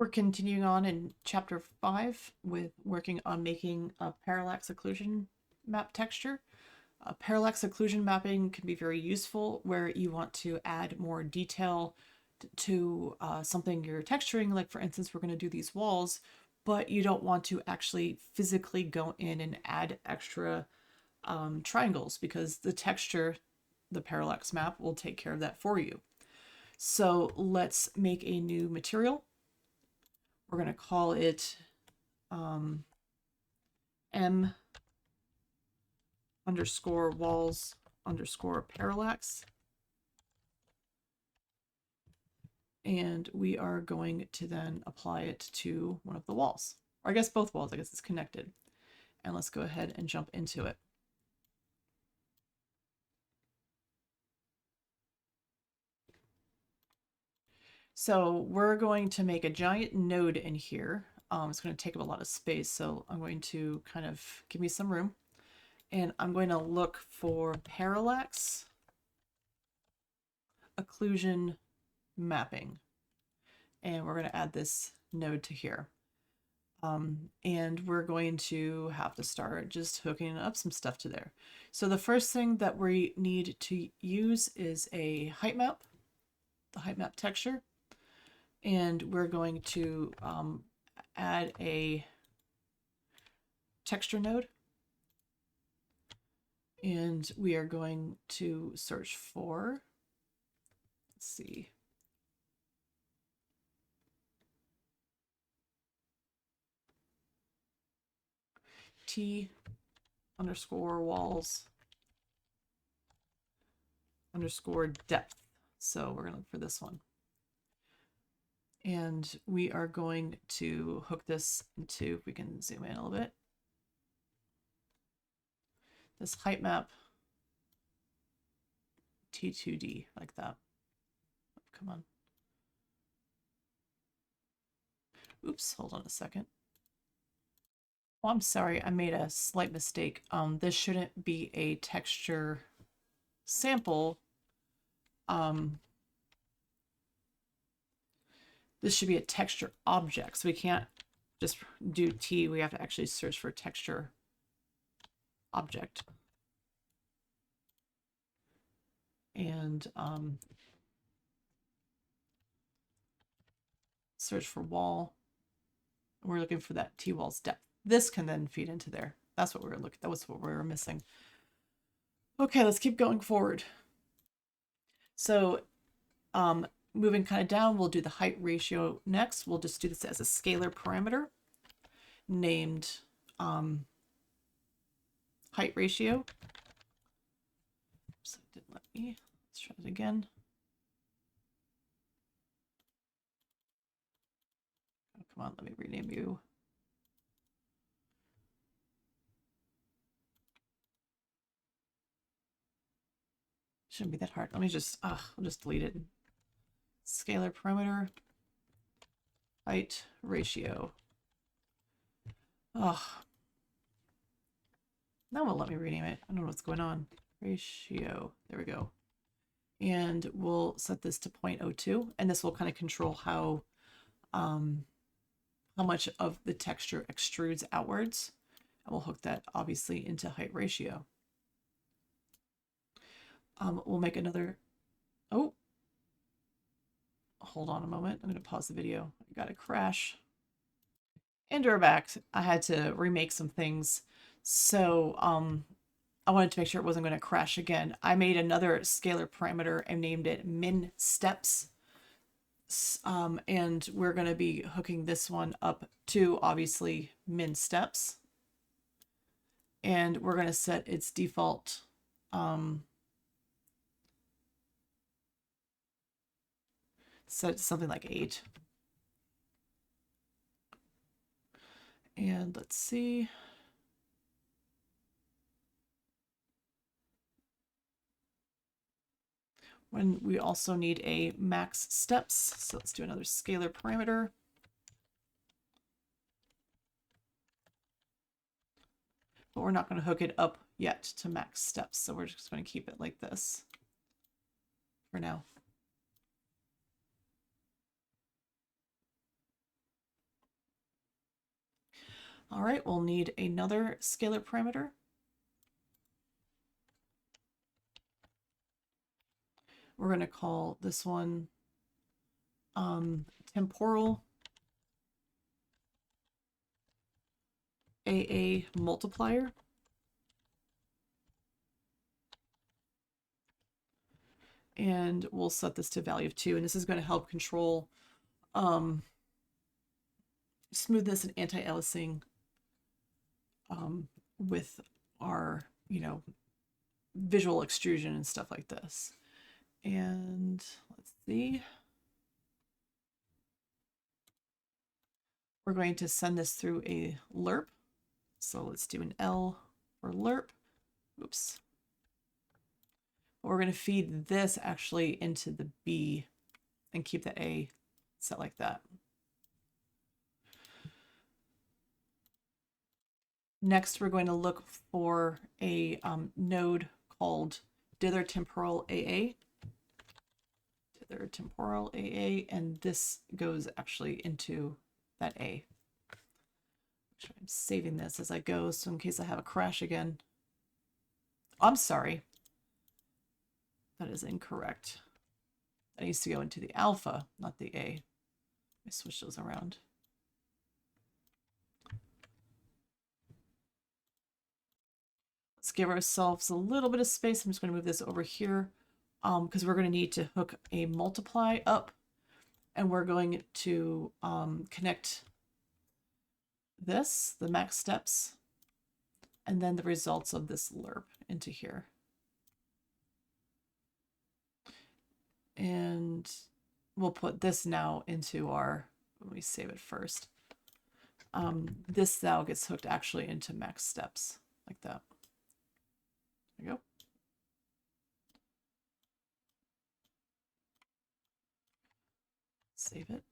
We're continuing on in chapter 5 with working on making a parallax occlusion map texture. Parallax occlusion mapping can be very useful where you want to add more detail to something you're texturing. Like for instance, we're going to do these walls, but you don't want to actually physically go in and add extra triangles because the texture, the parallax map, will take care of that for you. So let's make a new material. We're going to call it M underscore walls underscore parallax. And we are going to then apply it to one of the walls, or I guess both walls. I guess it's connected. And let's go ahead and jump into it. So we're going to make a giant node in here. It's going to take up a lot of space, so I'm going to kind of give me some room. And I'm going to look for parallax occlusion mapping. And we're going to add this node to here. And we're going to have to start just hooking up some stuff to there. So the first thing that we need to use is a height map, the height map texture. And we're going to add a texture node. And we are going to search for, let's see, T underscore walls underscore depth. So we're going to look for this one. And we are going to hook this into, if we can zoom in a little bit, this height map T2D, like that. Oh, come on. Oops, hold on a second. Oh, I'm sorry, I made a slight mistake. This shouldn't be a texture sample. This should be a texture object. So we can't just do T, we have to actually search for texture object. And search for wall. We're looking for that T wall's depth. This can then feed into there. That's what we were looking. That was what we were missing. Okay, let's keep going forward. So moving kind of down, we'll do the height ratio next. We'll just do this as a scalar parameter named height ratio. So it didn't let me. Let's try it again. Oh, come on, let me rename you. Shouldn't be that hard. Let me just, I'll just delete it. Scalar parameter, height ratio. Oh, now will let me rename it. I don't know what's going on. Ratio, there we go. And we'll set this to 0.02, and this will kind of control how much of the texture extrudes outwards. And we'll hook that obviously into height ratio. We'll make another, oh, hold on a moment. I'm going to pause the video. I got a crash. And we're back. I had to remake some things. So I wanted to make sure it wasn't going to crash again. I made another scalar parameter and named it min steps. And we're going to be hooking this one up to obviously min steps. And we're going to set its default set something like 8. And let's see. When we also need a max steps. So let's do another scalar parameter. But we're not going to hook it up yet to max steps. So we're just going to keep it like this for now. All right, we'll need another scalar parameter. We're going to call this one temporal AA multiplier. And we'll set this to value of 2. And this is going to help control smoothness and anti-aliasing with our, visual extrusion and stuff like this. And let's see. We're going to send this through a lerp. So let's do an L for lerp. Oops. We're going to feed this actually into the B and keep the A set like that. Next, we're going to look for a node called dither temporal AA. Dither temporal AA, and this goes actually into that A. I'm saving this as I go, so in case I have a crash again. I'm sorry. That is incorrect. That needs to go into the alpha, not the A. Let me switch those around. Let's give ourselves a little bit of space. I'm just going to move this over here because we're going to need to hook a multiply up, and we're going to connect this, the max steps, and then the results of this lerp into here. And we'll put this now into our, let me save it first. This now gets hooked actually into max steps like that. There you go. Save it.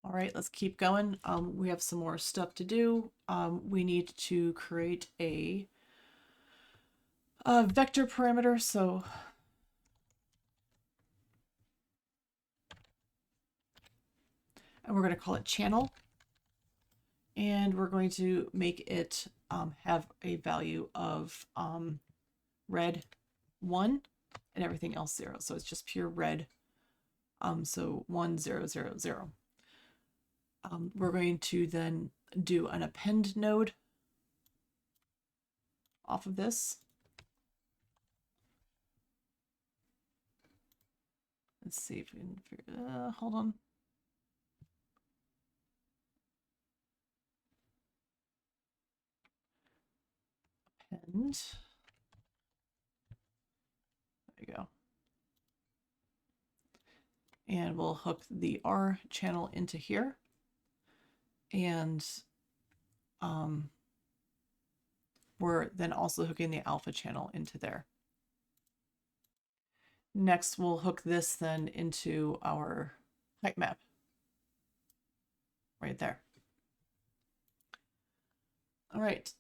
All right, let's keep going. We have some more stuff to do. We need to create a vector parameter. So and we're going to call it channel. And we're going to make it have a value of red 1 and everything else 0. So it's just pure red. So 1, 0, 0, 0. We're going to then do an append node off of this. Let's see if we can figure, hold on. Append. There you go. And we'll hook the R channel into here. And we're then also hooking the alpha channel into there. Next, we'll hook this then into our height map right there. All right,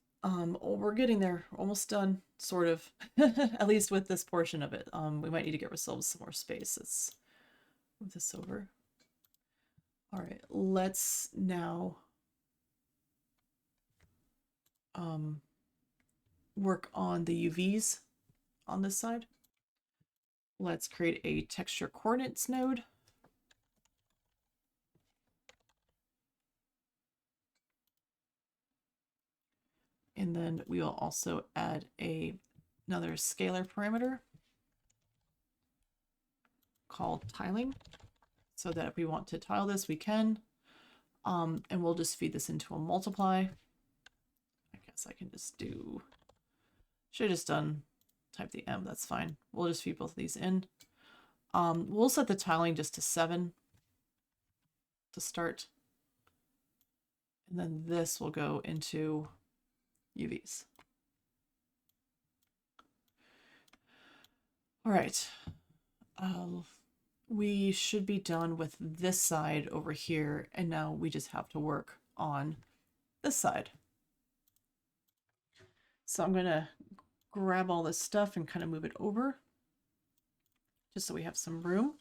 we're getting there, almost done, sort of, at least with this portion of it. We might need to get ourselves some more space. Let's move this over. All right, let's now work on the UVs on this side. Let's create a texture coordinates node. And then we will also add another scalar parameter called tiling, so that if we want to tile this, we can. And we'll just feed this into a multiply. I guess I can just do, should have just done type the M, that's fine. We'll just feed both of these in. We'll set the tiling just to 7 to start. And then this will go into UVs. All right. We should be done with this side over here, and now we just have to work on this side. So I'm going to grab all this stuff and kind of move it over just so we have some room.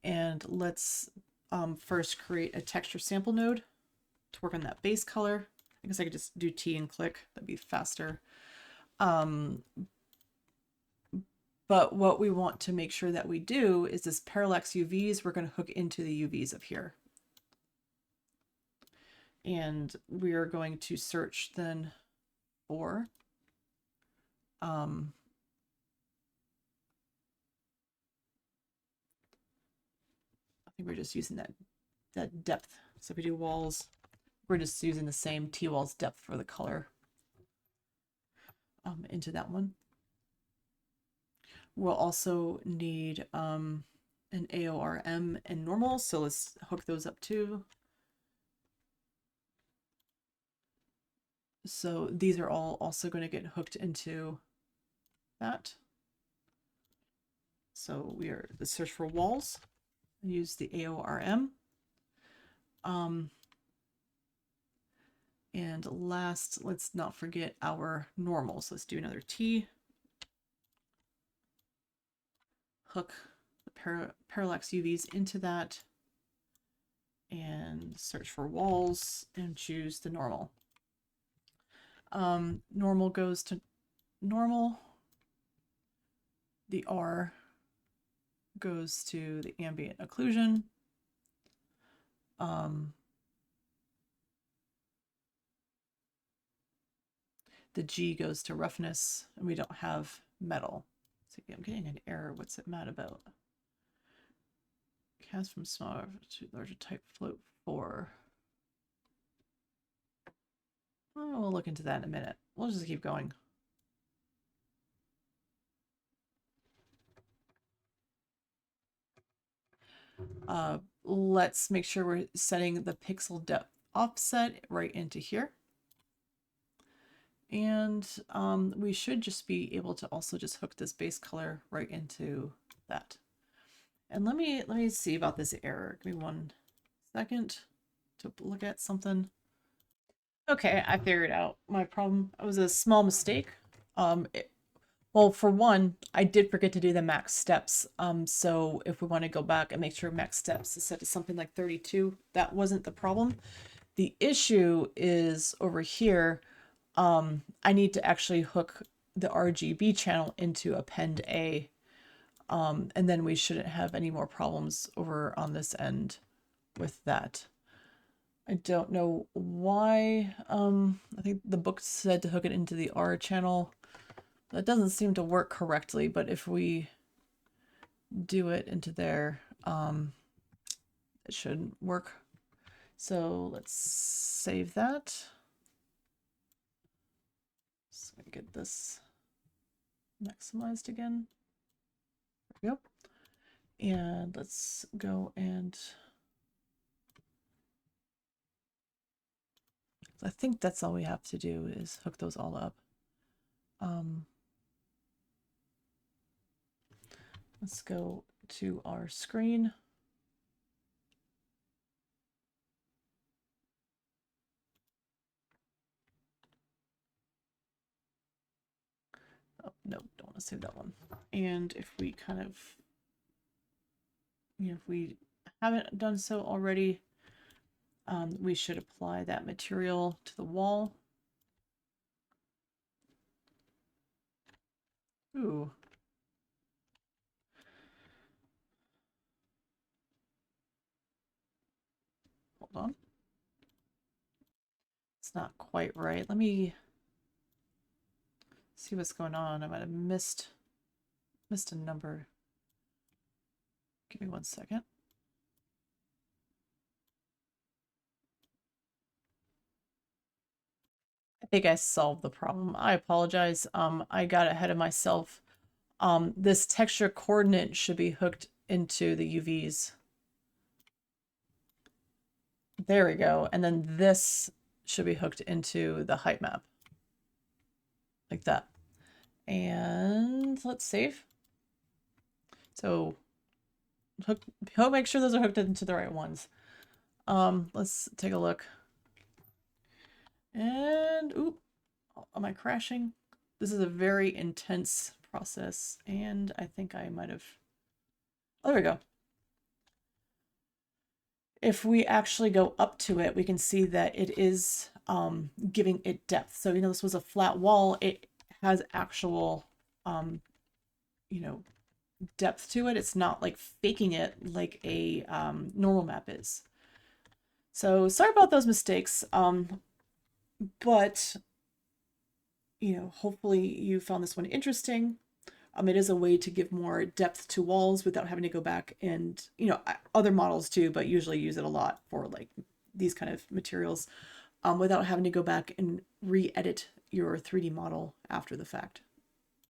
And let's first create a texture sample node to work on that base color. I guess I could just do T and click, that'd be faster. But what we want to make sure that we do is this parallax UVs, we're going to hook into the UVs up here. And we are going to search then for I think we're just using that depth. So if we do walls, we're just using the same T-walls depth for the color into that one. We'll also need an AORM and normal, so let's hook those up too. So these are all also going to get hooked into that. So we are the search for walls, use the AORM. And last, let's not forget our normal. So let's do another T. Hook the parallax UVs into that and search for walls and choose the normal. Normal goes to normal. The R goes to the ambient occlusion. The G goes to roughness, and we don't have metal. So I'm getting an error. What's it mad about? Cast from smaller to larger type float 4. Oh, we'll look into that in a minute. We'll just keep going. Let's make sure we're setting the pixel depth offset right into here. And we should just be able to also just hook this base color right into that. And let me see about this error. Give me 1 second to look at something. Okay, I figured out my problem. It was a small mistake. Well, for one, I did forget to do the max steps. So if we want to go back and make sure max steps is set to something like 32, that wasn't the problem. The issue is over here. I need to actually hook the RGB channel into append A. And then we shouldn't have any more problems over on this end with that. I don't know why. I think the book said to hook it into the R channel. That doesn't seem to work correctly, but if we do it into there, it should work. So let's save that. Just gonna get this maximized again. There we go. And let's go and I think that's all we have to do is hook those all up. Let's go to our screen. Oh, no, don't want to save that one. And if we kind of, if we haven't done so already, we should apply that material to the wall. Ooh. Hold on. It's not quite right. Let me see what's going on. I might have missed a number. Give me 1 second. I think I solved the problem. I apologize. I got ahead of myself. This texture coordinate should be hooked into the UVs. There we go. And then this should be hooked into the height map. Like that. And let's save. So make sure those are hooked into the right ones. Let's take a look. And oop, am I crashing? This is a very intense process, and I think I might have. Oh, there we go. if we actually go up to it, we can see that it is giving it depth. So, this was a flat wall. It has actual, you know, depth to it. It's not like faking it like a normal map is. So sorry about those mistakes. But, hopefully you found this one interesting. It is a way to give more depth to walls without having to go back and, other models too, but usually use it a lot for like these kind of materials, without having to go back and re-edit your 3D model after the fact.